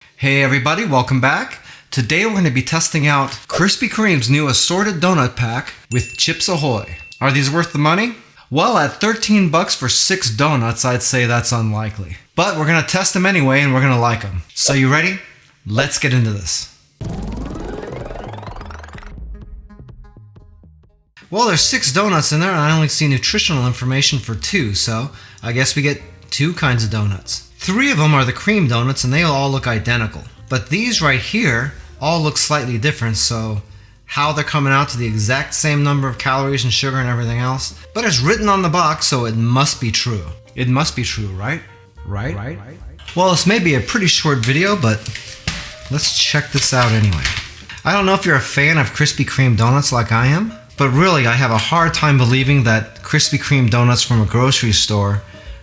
Hey everybody, welcome back. Today we're going to be testing out Krispy Kreme's new assorted donut pack with Chips Ahoy. Are these worth the money? Well, at 13 bucks for 6 donuts, I'd say that's unlikely. But we're going to test them anyway and we're going to like them. So you ready? Let's get into this. Well, there's 6 donuts in there and I only see nutritional information for 2, so I guess we get 2 kinds of donuts. 3 of them are the cream donuts and they all look identical. But these right here all look slightly different, so how they're coming out to the exact same number of calories and sugar and everything else. But it's written on the box, so it must be true. It must be true, right? Right? Well, this may be a pretty short video, but let's check this out anyway. I don't know if you're a fan of Krispy Kreme donuts like I am, but really I have a hard time believing that Krispy Kreme donuts from a grocery store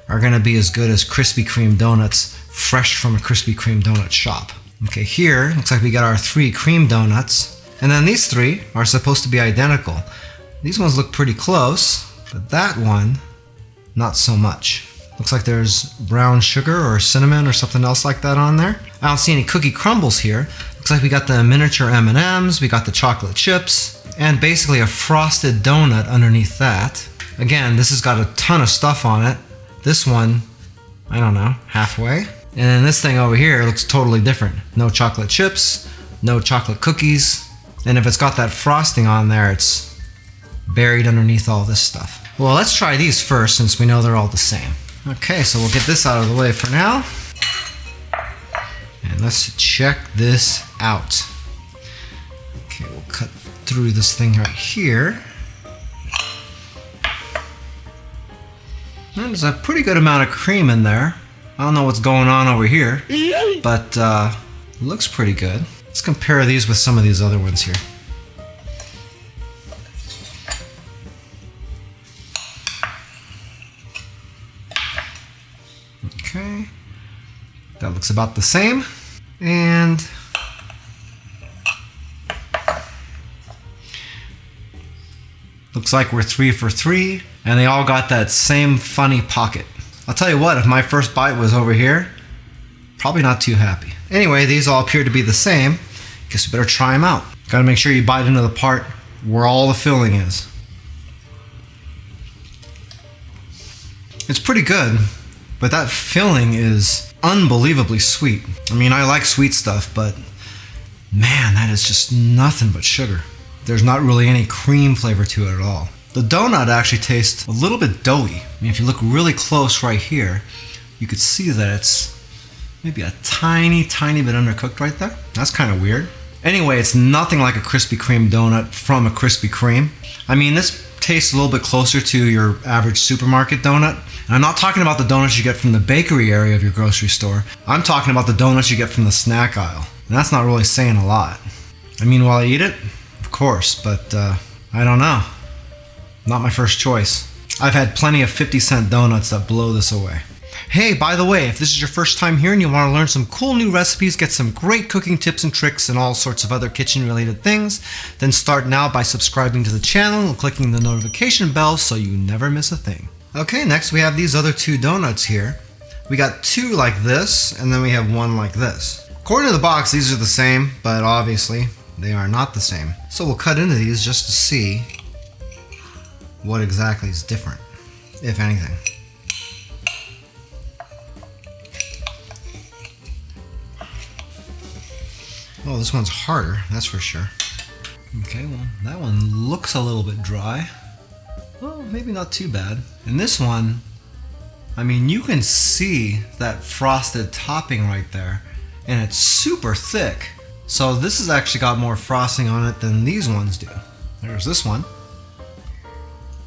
are going to be as good as Krispy Kreme donuts fresh from a Krispy Kreme donut shop. Okay, here looks like we got our 3 cream donuts, and then these 3 are supposed to be identical. These ones look pretty close, but that one, not so much. Looks like there's brown sugar or cinnamon or something else like that on there. I don't see any cookie crumbles here. Looks like we got the miniature M&Ms, we got the chocolate chips, and basically a frosted donut underneath that. Again, this has got a ton of stuff on it. This one, I don't know, halfway. And then this thing over here looks totally different. No chocolate chips, no chocolate cookies, and if it's got that frosting on there, it's buried underneath all this stuff. Well, let's try these first since we know they're all the same. Okay, so we'll get this out of the way for now. And let's check this out. Okay, we'll cut through this thing right here. And there's a pretty good amount of cream in there. I don't know what's going on over here, but looks pretty good. Let's compare these with some of these other ones here. Okay, that looks about the same. And looks like we're 3 for 3, and they all got that same funny pocket. I'll tell you what, if my first bite was over here, probably not too happy. Anyway, these all appear to be the same. Guess we better try them out. Gotta make sure you bite into the part where all the filling is. It's pretty good, but that filling is unbelievably sweet. I mean, I like sweet stuff, but man, that is just nothing but sugar. There's not really any cream flavor to it at all. The donut actually tastes a little bit doughy. I mean, if you look really close right here, you could see that it's maybe a tiny bit undercooked right there. That's kind of weird. Anyway, it's nothing like a Krispy Kreme donut from a Krispy Kreme. I mean, this tastes a little bit closer to your average supermarket donut. And I'm not talking about the donuts you get from the bakery area of your grocery store. I'm talking about the donuts you get from the snack aisle. And that's not really saying a lot. I mean, will I eat it? Of course, but I don't know. Not my first choice. I've had plenty of 50-cent donuts that blow this away. Hey, by the way, if this is your first time here and you want to learn some cool new recipes, get some great cooking tips and tricks and all sorts of other kitchen-related things, then start now by subscribing to the channel and clicking the notification bell so you never miss a thing. Okay, next we have these other 2 donuts here. We got 2 like this, and then we have 1 like this. According to the box, these are the same, but obviously they are not the same. So we'll cut into these just to see what exactly is different, if anything. Oh, this one's harder, that's for sure. Okay, well, that one looks a little bit dry. Well, maybe not too bad. And this one, I mean, you can see that frosted topping right there, and it's super thick. So this has actually got more frosting on it than these ones do. There's this one.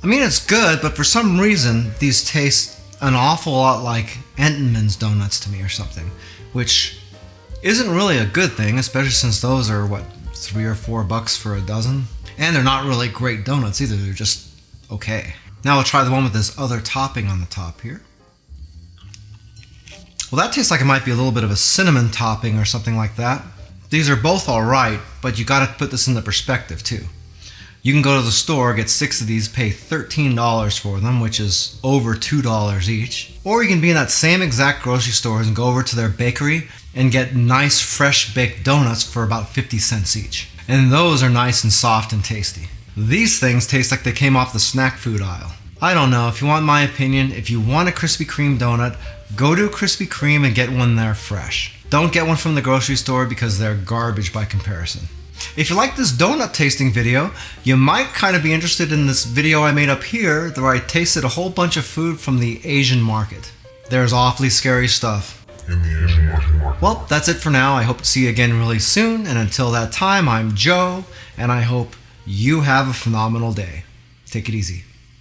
I mean, it's good, but for some reason, these taste an awful lot like Entenmann's donuts to me or something, which isn't really a good thing, especially since those are, what, 3 or 4 bucks for a dozen? And they're not really great donuts either, they're just okay. Now we'll try the one with this other topping on the top here. Well, that tastes like it might be a little bit of a cinnamon topping or something like that. These are both alright, but you gotta put this into perspective too. You can go to the store, get 6 of these, pay $13 for them, which is over $2 each. Or you can be in that same exact grocery store and go over to their bakery and get nice fresh baked donuts for about 50 cents each. And those are nice and soft and tasty. These things taste like they came off the snack food aisle. I don't know, if you want my opinion, if you want a Krispy Kreme donut, go to Krispy Kreme and get one there fresh. Don't get one from the grocery store because they're garbage by comparison. If you like this donut tasting video, you might kind of be interested in this video I made up here where I tasted a whole bunch of food from the Asian market. There's awfully scary stuff in the Asian market. Well, that's it for now. I hope to see you again really soon, and until that time, I'm Joe, and I hope you have a phenomenal day. Take it easy.